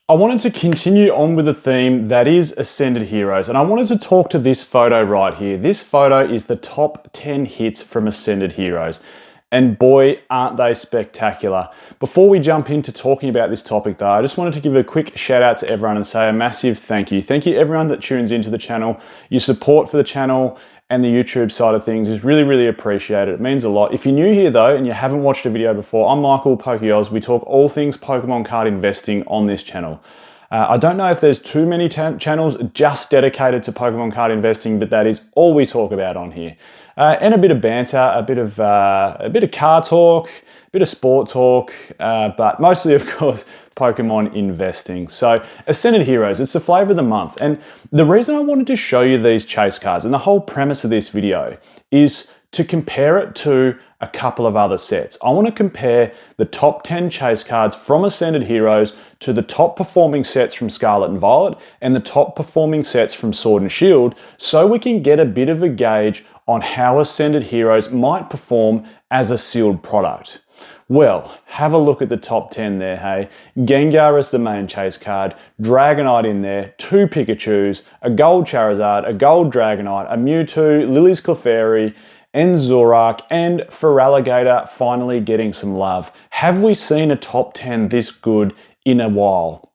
I wanted to continue on with the theme that is Ascended Heroes, and I wanted to talk to this photo right here. This photo is the top 10 hits from Ascended Heroes, and boy, aren't they spectacular. Before we jump into talking about this topic though, I just wanted to give a quick shout out to everyone and say a massive thank you. Thank you everyone that tunes into the channel. Your support for the channel and the YouTube side of things is really, really appreciated. It means a lot. If you're new here though, and you haven't watched a video before, I'm Michael PokeOz. We talk all things Pokemon card investing on this channel. I don't know if there's too many channels just dedicated to Pokemon card investing, but that is all we talk about on here. And a bit of banter, a bit of car talk, a bit of sport talk, but mostly, of course, Pokemon investing. So Ascended Heroes, it's the flavor of the month. And the reason I wanted to show you these chase cards and the whole premise of this video is to compare it to a couple of other sets. I want to compare the top 10 chase cards from Ascended Heroes to the top performing sets from Scarlet and Violet and the top performing sets from Sword and Shield, so we can get a bit of a gauge on how Ascended Heroes might perform as a sealed product. Well, have a look at the top 10 there, hey. Gengar is the main chase card, Dragonite in there, 2 Pikachus, a gold Charizard, a gold Dragonite, a Mewtwo, Lily's Clefairy, and Zorak, and Feraligatr finally getting some love. Have we seen a top 10 this good in a while?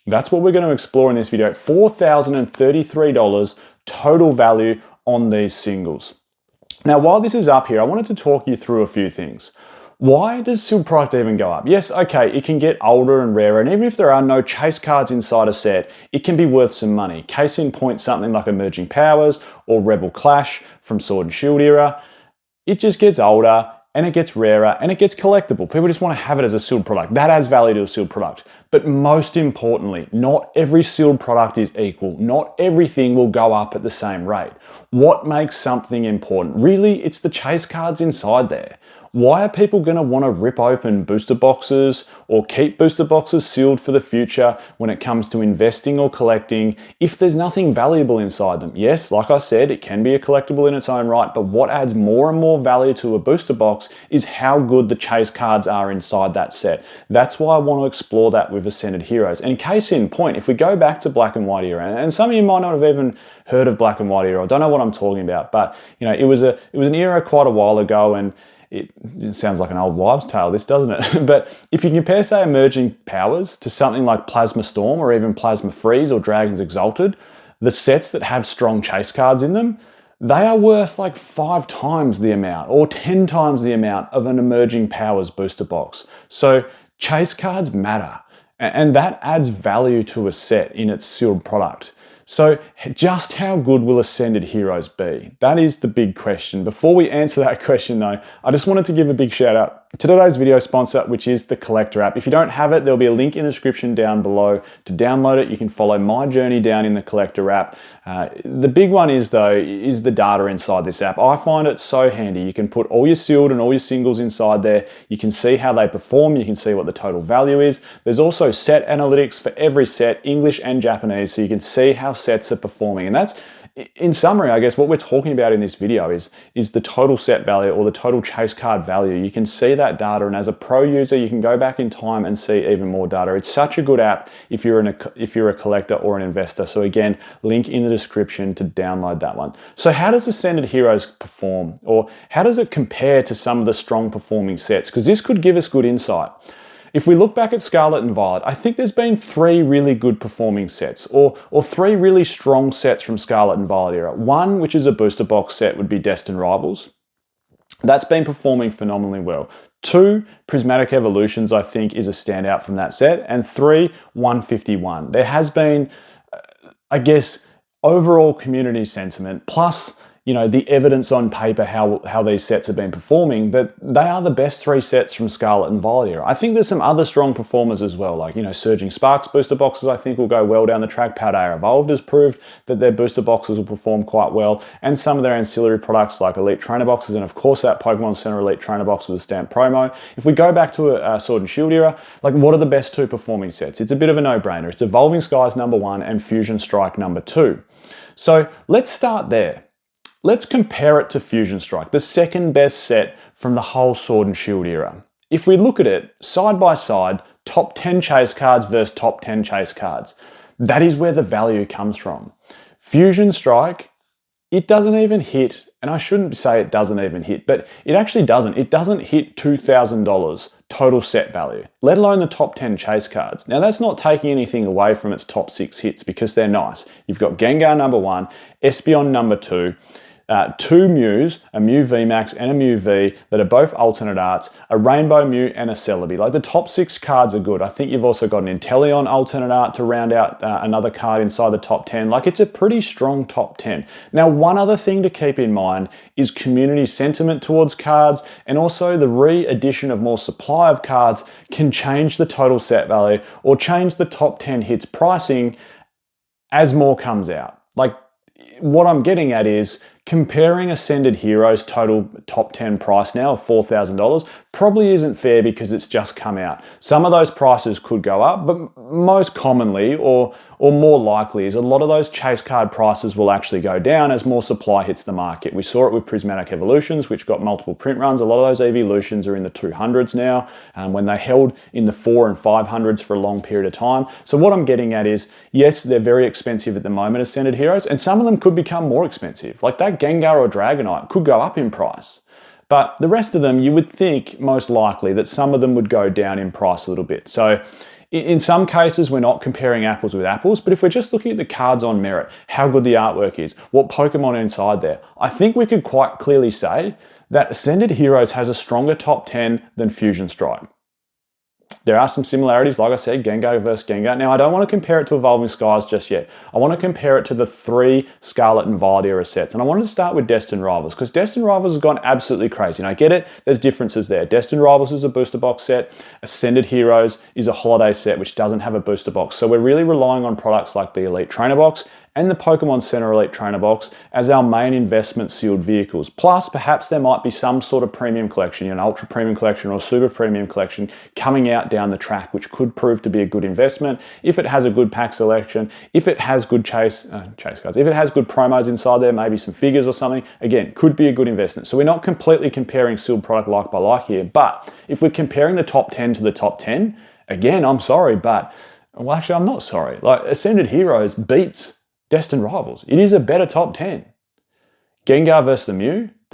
That's what we're going to explore in this video. $4,033 total value on these singles. Now, while this is up here, I wanted to talk you through a few things. Why does sealed product even go up? Yes, okay, it can get older and rarer, and even if there are no chase cards inside a set, it can be worth some money. Case in point, something like Emerging Powers or Rebel Clash from Sword and Shield era. It just gets older, and it gets rarer, and it gets collectible. People just want to have it as a sealed product. That adds value to a sealed product. But most importantly, not every sealed product is equal. Not everything will go up at the same rate. What makes something important? Really, it's the chase cards inside there. Why are people going to want to rip open booster boxes or keep booster boxes sealed for the future when it comes to investing or collecting if there's nothing valuable inside them? Yes, like I said, it can be a collectible in its own right, but what adds more and more value to a booster box is how good the chase cards are inside that set. That's why I want to explore that with Ascended Heroes. And case in point, if we go back to Black and White era, and some of you might not have even heard of Black and White era, I don't know what I'm talking about, but you know, it was an era quite a while ago, and it sounds like an old wives' tale, this, doesn't it? But if you compare, say, Emerging Powers to something like Plasma Storm or even Plasma Freeze or Dragons Exalted, the sets that have strong chase cards in them, they are worth like 5 times the amount or 10 times the amount of an Emerging Powers booster box. So chase cards matter, and that adds value to a set in its sealed product. So just how good will Ascended Heroes be? That is the big question. Before we answer that question though, I just wanted to give a big shout out to today's video sponsor, which is the Collector app. If you don't have it, there'll be a link in the description down below to download it. You can follow my journey down in the Collector app. The big one is the data inside this app. I find it so handy. You can put all your sealed and all your singles inside there. You can see how they perform. You can see what the total value is. There's also set analytics for every set, English and Japanese, so you can see how sets are performing. And that's, in summary, I guess what we're talking about in this video is the total set value or the total chase card value. You can see that data, and as a pro user, you can go back in time and see even more data. It's such a good app if you're a collector or an investor. So again, link in the description to download that one. So how does Ascended Heroes perform, or how does it compare to some of the strong performing sets? Because this could give us good insight. If we look back at Scarlet and Violet, I think there's been 3 really good performing sets, or 3 really strong sets from Scarlet and Violet era. One, which is a booster box set, would be Destined Rivals. That's been performing phenomenally well. 2, Prismatic Evolutions, I think, is a standout from that set. And 3, 151. There has been, I guess, overall community sentiment, plus you know, the evidence on paper how these sets have been performing, that they are the best 3 sets from Scarlet and Violet era. I think there's some other strong performers as well, like, you know, Surging Sparks booster boxes I think will go well down the track. Paldea Evolved has proved that their booster boxes will perform quite well, and some of their ancillary products like Elite Trainer boxes, and of course that Pokemon Center Elite Trainer box was a stamped promo. If we go back to a Sword and Shield era, like, what are the best 2 performing sets? It's a bit of a no-brainer. It's Evolving Skies #1 and Fusion Strike #2. So let's start there. Let's compare it to Fusion Strike, the second best set from the whole Sword and Shield era. If we look at it side by side, top 10 chase cards versus top 10 chase cards. That is where the value comes from. Fusion Strike, it doesn't even hit, and I shouldn't say it doesn't even hit, but it actually doesn't. It doesn't hit $2,000 total set value, let alone the top 10 chase cards. Now that's not taking anything away from its top 6 hits because they're nice. You've got Gengar number 1, Espeon number 2, 2 Mews, a Mew VMAX and a Mew V that are both alternate arts, a Rainbow Mew and a Celebi. Like the top 6 cards are good. I think you've also got an Inteleon alternate art to round out another card inside the top 10. Like it's a pretty strong top 10. Now, one other thing to keep in mind is community sentiment towards cards, and also the re-addition of more supply of cards can change the total set value or change the top 10 hits pricing as more comes out. Like what I'm getting at is comparing Ascended Heroes total top 10 price now of $4,000 probably isn't fair because it's just come out. Some of those prices could go up, but most commonly or more likely is a lot of those chase card prices will actually go down as more supply hits the market. We saw it with Prismatic Evolutions, which got multiple print runs. A lot of those evolutions are in the 200s now, when they held in the 400s and 500s for a long period of time. So what I'm getting at is, yes, they're very expensive at the moment, Ascended Heroes, and some of them could become more expensive. Like that Gengar or Dragonite could go up in price. But the rest of them, you would think most likely that some of them would go down in price a little bit. So in some cases, we're not comparing apples with apples, but if we're just looking at the cards on merit, how good the artwork is, what Pokemon are inside there, I think we could quite clearly say that Ascended Heroes has a stronger top 10 than Fusion Strike. There are some similarities, like I said, Gengar versus Gengar. Now, I don't want to compare it to Evolving Skies just yet. I want to compare it to the 3 Scarlet and Violet era sets. And I wanted to start with Destined Rivals, because Destined Rivals has gone absolutely crazy. And I get it, there's differences there. Destined Rivals is a booster box set. Ascended Heroes is a holiday set, which doesn't have a booster box. So we're really relying on products like the Elite Trainer Box and the Pokemon Center Elite Trainer Box as our main investment sealed vehicles. Plus, perhaps there might be some sort of premium collection, an ultra premium collection or a super premium collection coming out down the track, which could prove to be a good investment if it has a good pack selection, if it has good chase cards, if it has good promos inside there, maybe some figures or something, again, could be a good investment. So we're not completely comparing sealed product like by like here, but if we're comparing the top 10 to the top 10, again, I'm sorry, but, well, actually, I'm not sorry. Like, Ascended Heroes beats Destined Rivals. It is a better top 10. Gengar versus the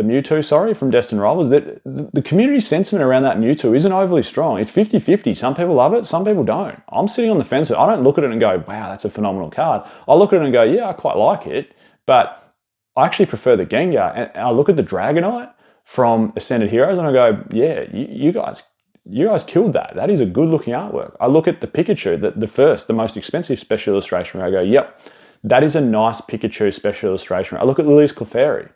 Mewtwo, sorry, from Destined Rivals, the community sentiment around that Mewtwo isn't overly strong. It's 50-50. Some people love it, some people don't. I'm sitting on the fence. I don't look at it and go, wow, that's a phenomenal card. I look at it and go, yeah, I quite like it, but I actually prefer the Gengar. And I look at the Dragonite from Ascended Heroes and I go, yeah, you guys killed that. That is a good looking artwork. I look at the Pikachu, the most expensive special illustration, where I go, yep, that is a nice Pikachu special illustration. I look at Lily's Clefairy.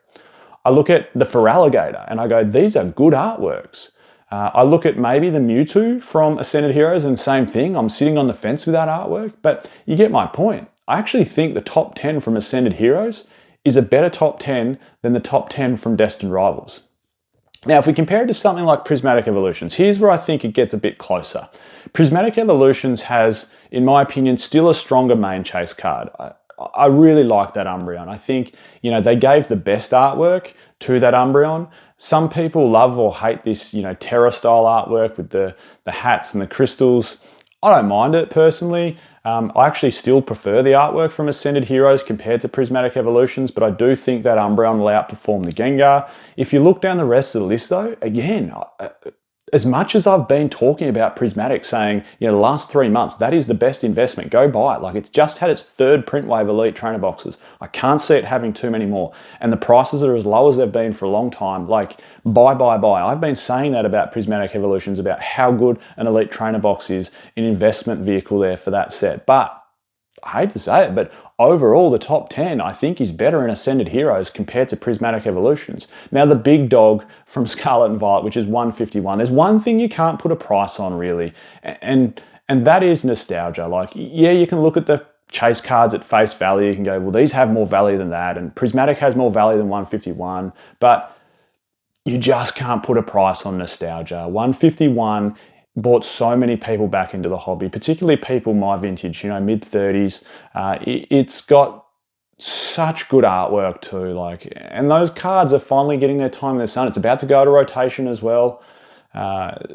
I look at the Feraligatr and I go, these are good artworks. I look at maybe the Mewtwo from Ascended Heroes and same thing. I'm sitting on the fence with that artwork, but you get my point. I actually think the top 10 from Ascended Heroes is a better top 10 than the top 10 from Destined Rivals. Now, if we compare it to something like Prismatic Evolutions, here's where I think it gets a bit closer. Prismatic Evolutions has, in my opinion, still a stronger main chase card. I really like that Umbreon. I think, they gave the best artwork to that Umbreon. Some people love or hate this, Terra style artwork with the hats and the crystals. I don't mind it personally. I actually still prefer the artwork from Ascended Heroes compared to Prismatic Evolutions, but I do think that Umbreon will outperform the Gengar. If you look down the rest of the list though, again, as much as I've been talking about Prismatic, saying, the last 3 months, that is the best investment, go buy it. Like, it's just had its 3rd print wave Elite Trainer boxes. I can't see it having too many more. And the prices are as low as they've been for a long time. Like, buy. I've been saying that about Prismatic Evolutions, about how good an Elite Trainer box is, an investment vehicle there for that set. But I hate to say it, but overall, the top 10, I think, is better in Ascended Heroes compared to Prismatic Evolutions. Now, the big dog from Scarlet and Violet, which is $151, there's one thing you can't put a price on, really, and that is nostalgia. Like, yeah, you can look at the chase cards at face value. You can go, well, these have more value than that, and Prismatic has more value than 151, but you just can't put a price on nostalgia. 151 brought so many people back into the hobby, particularly people my vintage, mid-30s. It's got such good artwork too, and those cards are finally getting their time in the sun. It's about to go to rotation as well.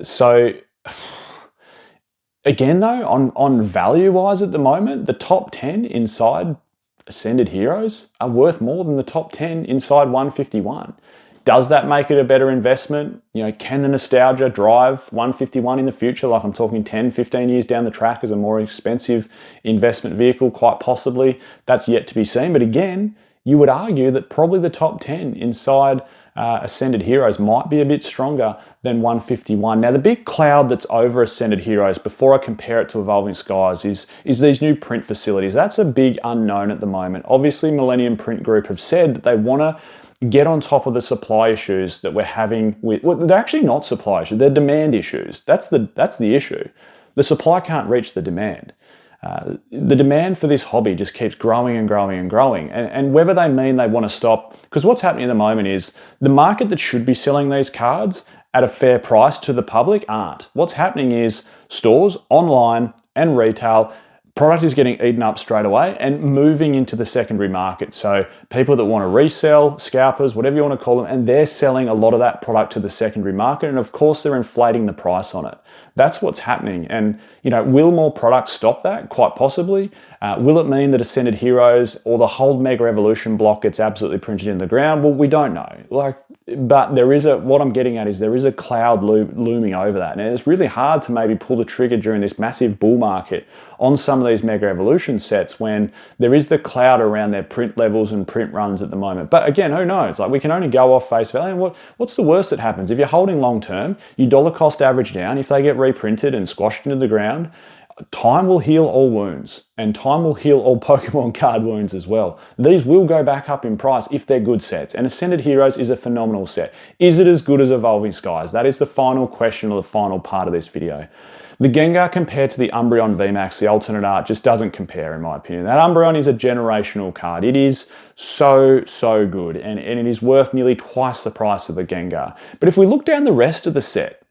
So Again though, on value-wise at the moment, the top 10 inside Ascended Heroes are worth more than the top 10 inside 151. Does that make it a better investment? You know, can the nostalgia drive 151 in the future? Like I'm talking 10, 15 years down the track as a more expensive investment vehicle, quite possibly. That's yet to be seen. But again, you would argue that probably the top 10 inside Ascended Heroes might be a bit stronger than 151. Now, the big cloud that's over Ascended Heroes, before I compare it to Evolving Skies, is these new print facilities. That's a big unknown at the moment. Obviously, Millennium Print Group have said that they want to get on top of the supply issues that we're having with, well, they're actually not supply issues, they're demand issues. That's the issue. The supply can't reach the demand. The demand for this hobby just keeps growing and growing and growing. And whether they mean they want to stop, because what's happening at the moment is the market that should be selling these cards at a fair price to the public aren't. What's happening is stores, online and retail, product is getting eaten up straight away and moving into the secondary market. So people that want to resell, scalpers, whatever you want to call them, and they're selling a lot of that product to the secondary market. And of course, they're inflating the price on it. That's what's happening. And, you know, will more products stop that? Quite possibly. Will it mean that Ascended Heroes or the whole Mega Evolution block gets absolutely printed in the ground? Well, we don't know. But there is what I'm getting at is there is a cloud looming over that. And it's really hard to maybe pull the trigger during this massive bull market on some of these Mega Evolution sets when there is the cloud around their print levels and print runs at the moment. But again, who knows? Like, we can only go off face value. And what's the worst that happens? If you're holding long term, you dollar cost average down. If they get reprinted and squashed into the ground, time will heal all wounds, and time will heal all Pokemon card wounds as well. These will go back up in price if they're good sets, and Ascended Heroes is a phenomenal set. Is it as good as Evolving Skies? That is the final question, or the final part of this video. The Gengar compared to the Umbreon VMAX, the alternate art, just doesn't compare in my opinion. That Umbreon is a generational card. It is so good, and it is worth nearly twice the price of the Gengar. But if we look down the rest of the set,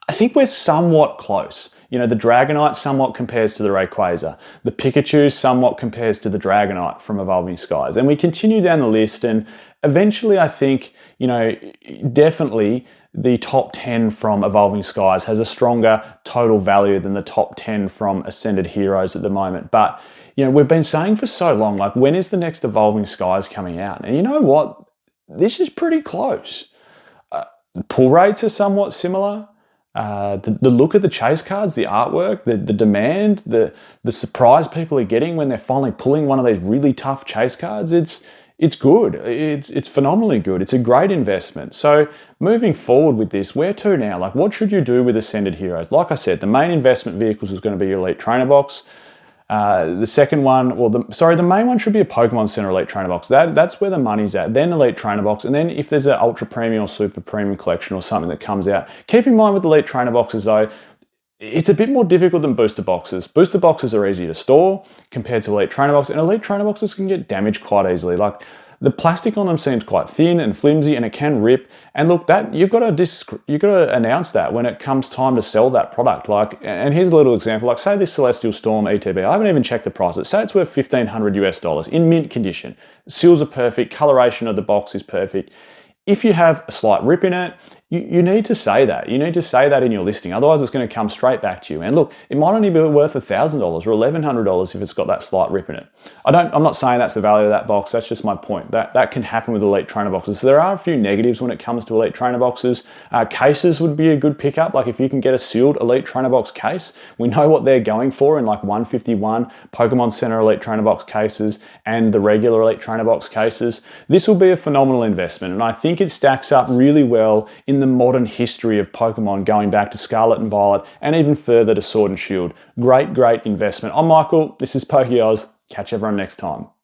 I think we're somewhat close. You know, the Dragonite somewhat compares to the Rayquaza. The Pikachu somewhat compares to the Dragonite from Evolving Skies. And we continue down the list, and eventually I think, you know, definitely the top 10 from Evolving Skies has a stronger total value than the top 10 from Ascended Heroes at the moment. But, you know, we've been saying for so long, like, when is the next Evolving Skies coming out? And you know what? This is pretty close. Pull rates are somewhat similar. The look of the chase cards, the artwork, the demand, the surprise people are getting when they're finally pulling one of these really tough chase cards, it's good. It's phenomenally good. It's a great investment. So moving forward with this, where to now? Like, what should you do with Ascended Heroes? Like I said, the main investment vehicles is going to be your Elite Trainer Box. The second one, the main one should be a Pokemon Center Elite Trainer Box. That's where the money's at. Then Elite Trainer Box, and then if there's an Ultra Premium or Super Premium collection or something that comes out, keep in mind with Elite Trainer Boxes though, it's a bit more difficult than booster boxes. Booster boxes are easy to store compared to Elite Trainer Box, and Elite Trainer Boxes can get damaged quite easily. Like, the plastic on them seems quite thin and flimsy, and it can rip. And look, that you've got to announce that when it comes time to sell that product. Like, and here's a little example. Like, say this Celestial Storm ETB. I haven't even checked the price. Say it's worth $1,500 US in mint condition. Seals are perfect. Coloration of the box is perfect. If you have a slight rip in it, you need to say that. You need to say that in your listing. Otherwise, it's going to come straight back to you. And look, it might only be worth $1,000 or $1,100 if it's got that slight rip in it. I'm not saying that's the value of that box. That's just my point. That can happen with Elite Trainer Boxes. So there are a few negatives when it comes to Elite Trainer Boxes. Cases would be a good pickup. Like, if you can get a sealed Elite Trainer Box case, we know what they're going for in like 151 Pokemon Center Elite Trainer Box cases and the regular Elite Trainer Box cases. This will be a phenomenal investment, and I think it stacks up really well in the modern history of Pokemon, going back to Scarlet and Violet and even further to Sword and Shield. Great investment. I'm Michael. This is PokeOz. Catch everyone next time.